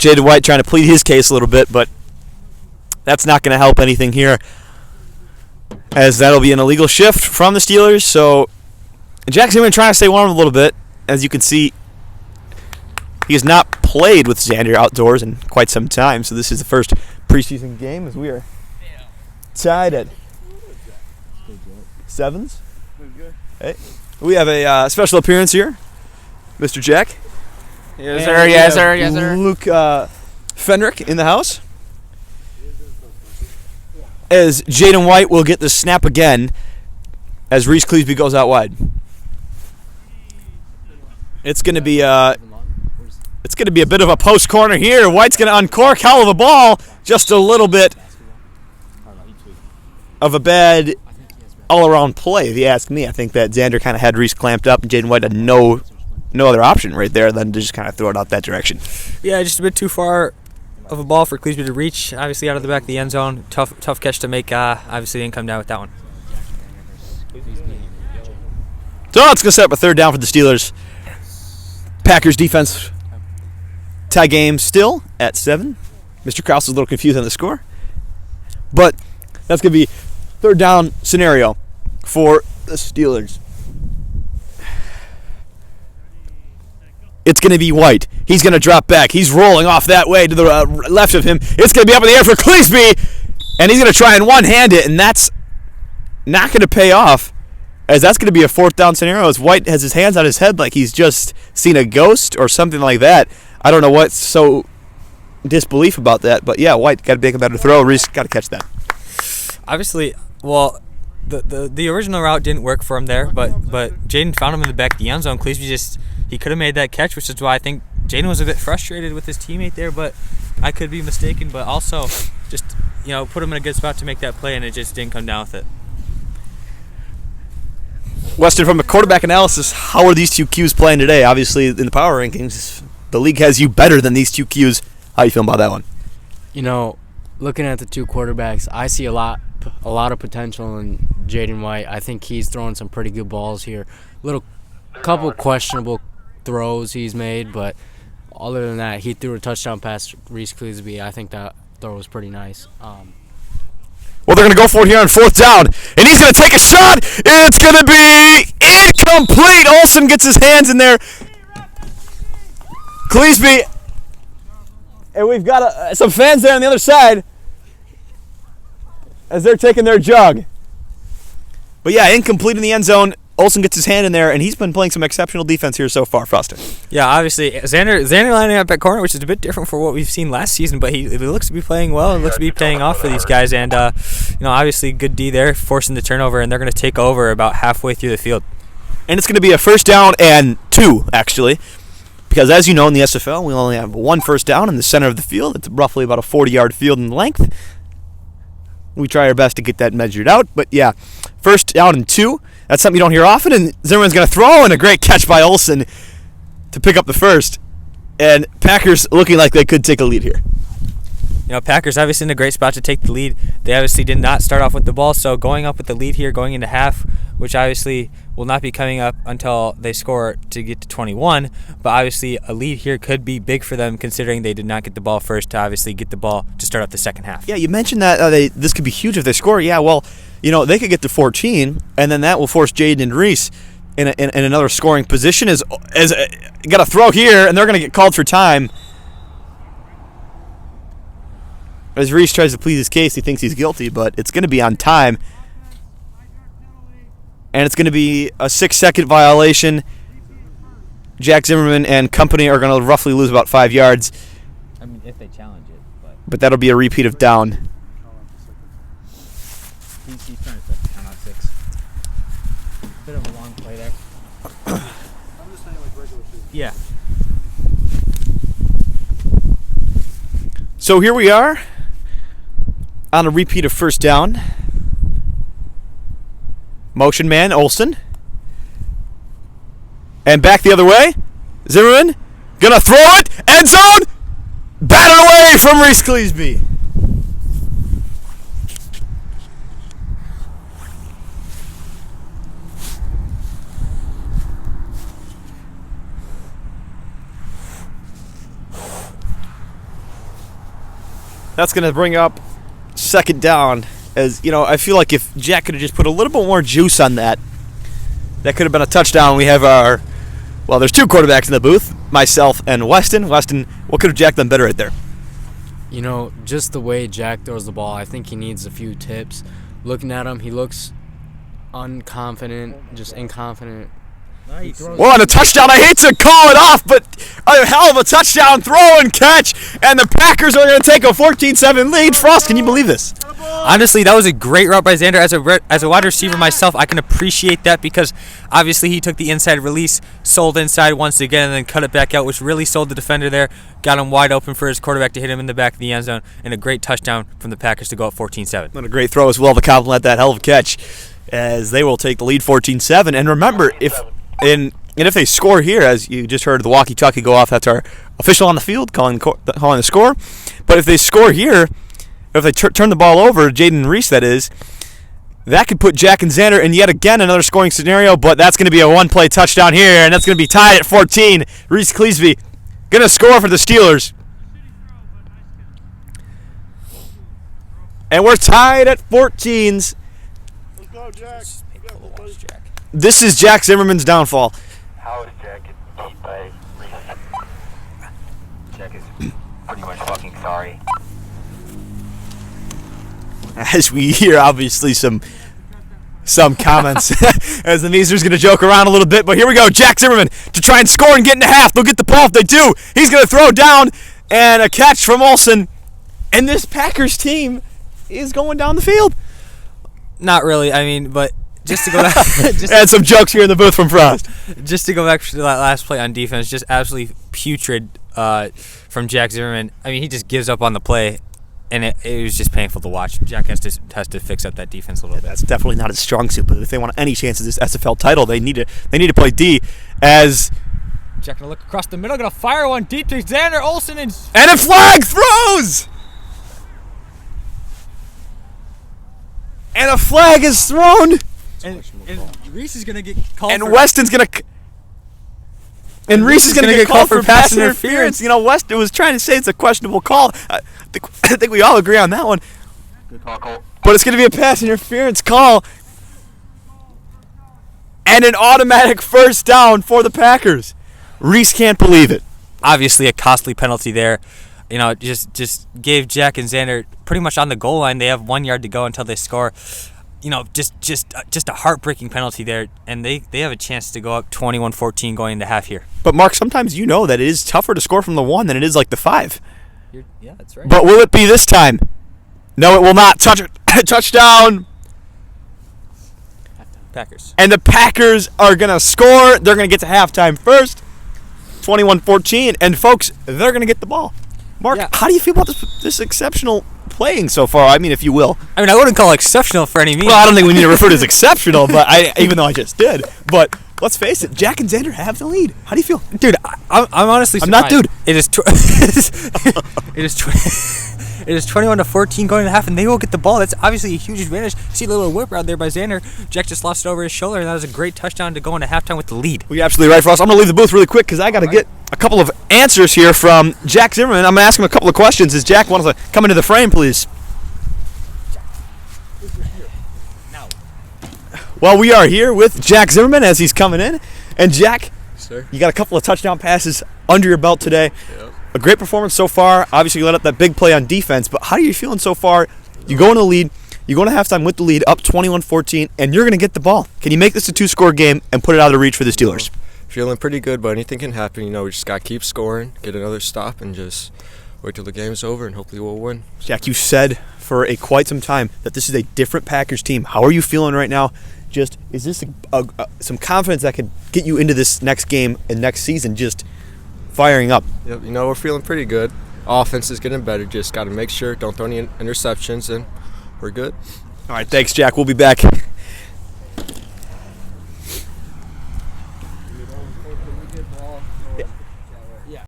Jaden White trying to plead his case a little bit, but that's not going to help anything here, as that'll be an illegal shift from the Steelers. So Jack Zimmerman trying to stay warm a little bit. As you can see, he has not played with Xander outdoors in quite some time, so this is the first preseason game as we are tied at 7s. Hey, we have a special appearance here, Mr. Jack. Yes, sir. Yes, sir. Yes, sir. Luke Fenrick in the house. As Jaden White will get the snap again as Reese Cleesby goes out wide. It's going to be a bit of a post corner here. White's going to uncork. Hell of a ball. Just a little bit of a bad all-around play, if you ask me. I think that Xander kind of had Reese clamped up, and Jaden White had no other option right there than to just kind of throw it out that direction. Yeah, just a bit too far of a ball for Cleesby to reach. Obviously out of the back of the end zone. Tough catch to make. Obviously didn't come down with that one. So it's going to set up a third down for the Steelers. Packers defense tie game still at 7. Mr. Krause is a little confused on the score. But that's going to be third down scenario for the Steelers. It's going to be White. He's going to drop back. He's rolling off that way to the left of him. It's going to be up in the air for Cleesby. And he's going to try and one-hand it, and that's not going to pay off, as that's going to be a fourth down scenario as White has his hands on his head like he's just seen a ghost or something like that. I don't know what's so disbelief about that, but yeah, White got to make a better throw. Reese got to catch that. Obviously, well, the original route didn't work for him there, but Jaden found him in the back of the end zone. Cleesby he could have made that catch, which is why I think Jaden was a bit frustrated with his teammate there, but I could be mistaken. But also, just put him in a good spot to make that play, and it just didn't come down with it. Weston, from a quarterback analysis, how are these two Qs playing today? Obviously, in the power rankings, the league has you better than these two Qs. How you feel about that one? Looking at the two quarterbacks, I see a lot of potential in Jaden White. I think he's throwing some pretty good balls here. Couple questionable throws he's made, but other than that, he threw a touchdown pass to Reese Cleesby. I think that throw was pretty nice. Well, they're going to go for it here on fourth down, and he's going to take a shot. It's going to be incomplete. Olsen gets his hands in there. Cleesby, and we've got some fans there on the other side as they're taking their jug. But yeah, incomplete in the end zone. Olsen gets his hand in there, and he's been playing some exceptional defense here so far, Foster. Yeah, obviously, Xander lining up at corner, which is a bit different for what we've seen last season, but he looks to be playing well and looks to be paying off for these guys. And, obviously, good D there, forcing the turnover, and they're going to take over about halfway through the field. And it's going to be a first down and 2, actually, because as you know, in the SFL, we only have one first down in the center of the field. It's roughly about a 40-yard field in length. We try our best to get that measured out, but yeah, first down and 2. That's something you don't hear often, and Zimmerman's going to throw, and a great catch by Olsen to pick up the first. And Packers looking like they could take a lead here. Packers obviously in a great spot to take the lead. They obviously did not start off with the ball, so going up with the lead here, going into half, which obviously will not be coming up until they score to get to 21. But obviously a lead here could be big for them, considering they did not get the ball first to obviously get the ball to start off the second half. Yeah, you mentioned that this could be huge if they score. Yeah, well, they could get to 14, and then that will force Jaden and Reese in another scoring position. As got a throw here, and they're going to get called for time. As Reese tries to plead his case, he thinks he's guilty, but it's going to be on time. And it's going to be a 6-second violation. Jack Zimmerman and company are going to roughly lose about 5 yards. I mean, if they challenge it. But that'll be a repeat of down. He's trying to set the count on 6. Bit of a long play there. I'm just saying like regular season. Yeah. So here we are on a repeat of first down. Motion man, Olsen. And back the other way. Zimmerman gonna throw it. End zone. Batted away from Reese Cleesby. That's going to bring up second down. As, I feel like if Jack could have just put a little bit more juice on that could have been a touchdown. We have there's two quarterbacks in the booth, myself and Weston. Weston, what could have Jack done better right there? Just the way Jack throws the ball, I think he needs a few tips. Looking at him, he looks unconfident, just inconfident. Nice. Well, and a touchdown. I hate to call it off, but a hell of a touchdown throw and catch, and the Packers are going to take a 14-7 lead. Frost, can you believe this? Honestly, that was a great route by Xander. As a wide receiver myself, I can appreciate that because obviously he took the inside release, sold inside once again, and then cut it back out, which really sold the defender there. Got him wide open for his quarterback to hit him in the back of the end zone, and a great touchdown from the Packers to go up 14-7. And a great throw as well to complement that hell of a catch, as they will take the lead 14-7. And remember, if they score here, as you just heard the walkie-talkie go off, that's our official on the field calling the score. But if they score here, if they turn the ball over, Jaden Reese that is, that could put Jack and Xander in yet again another scoring scenario, but that's going to be a one-play touchdown here, and that's going to be tied at 14. Reese Cleesby going to score for the Steelers. And we're tied at 14s. Let's go, Jack. This is Jack Zimmerman's downfall. How did Jack get beat by Reese? Jack is pretty much fucking sorry. As we hear, obviously, some comments as the Meester's going to joke around a little bit. But here we go. Jack Zimmerman to try and score and get into half. They'll get the ball if they do. He's going to throw down and a catch from Olsen. And this Packers team is going down the field. Not really. I mean, but just to go back, and some jokes here in the booth from Frost. Just to go back to that last play on defense, just absolutely putrid from Jack Zimmerman. I mean, he just gives up on the play. And it was just painful to watch. Jack has to fix up that defense a little bit. That's definitely not his strong suit. But if they want any chance of this SFL title, they need to play D. As Jack gonna look across the middle, gonna fire one deep to Xander Olsen, and a flag throws. And a flag is thrown. And Reese is gonna get called. And Weston's gonna. And Reese is going to get called for pass interference. Weston was trying to say it's a questionable call. I think we all agree on that one. Good call, Cole. But it's going to be a pass interference call. And an automatic first down for the Packers. Reese can't believe it. Obviously a costly penalty there. Just gave Jack and Xander pretty much on the goal line. They have 1 yard to go until they score. Just a heartbreaking penalty there, and they have a chance to go up 21-14 going into half here. But Mark, sometimes that it is tougher to score from the 1 than it is like the 5. Yeah, that's right. But will it be this time? No, it will not. Touchdown. Packers. And the Packers are going to score. They're going to get to halftime first, 21-14. And folks, they're going to get the ball. Mark, How do you feel about this exceptional playing so far? I mean, if you will. I mean, I wouldn't call it exceptional for any means. Well, I don't think we need to refer to it as exceptional, but even though I just did. But let's face it, Jack and Xander have the lead. How do you feel? Dude, I'm honestly surprised. I'm not dude. It is it is 21-14 going to half, and they will get the ball. That's obviously a huge advantage. See a little whip out there by Xander. Jack just lost it over his shoulder, and that was a great touchdown to go into halftime with the lead. Well, you're absolutely right, Frost. I'm going to leave the booth really quick because I got to get a couple of answers here from Jack Zimmerman. I'm going to ask him a couple of questions. As Jack wants to come into the frame, please. Well, we are here with Jack Zimmerman as he's coming in. And Jack, sir, you got a couple of touchdown passes under your belt today. Yep. A great performance so far. Obviously, you let up that big play on defense. But how are you feeling so far? You go in the lead. You go into halftime with the lead, up 21-14, and you're going to get the ball. Can you make this a 2-score game and put it out of reach for the Steelers? Feeling pretty good, but anything can happen. We just got to keep scoring, get another stop, and just wait till the game's over, and hopefully we'll win. Jack, you said for quite some time that this is a different Packers team. How are you feeling right now? Is this some confidence that could get you into this next game and next season just firing up? Yep, we're feeling pretty good. Offense is getting better. Just got to make sure, don't throw any interceptions, and we're good. All right, thanks, Jack. We'll be back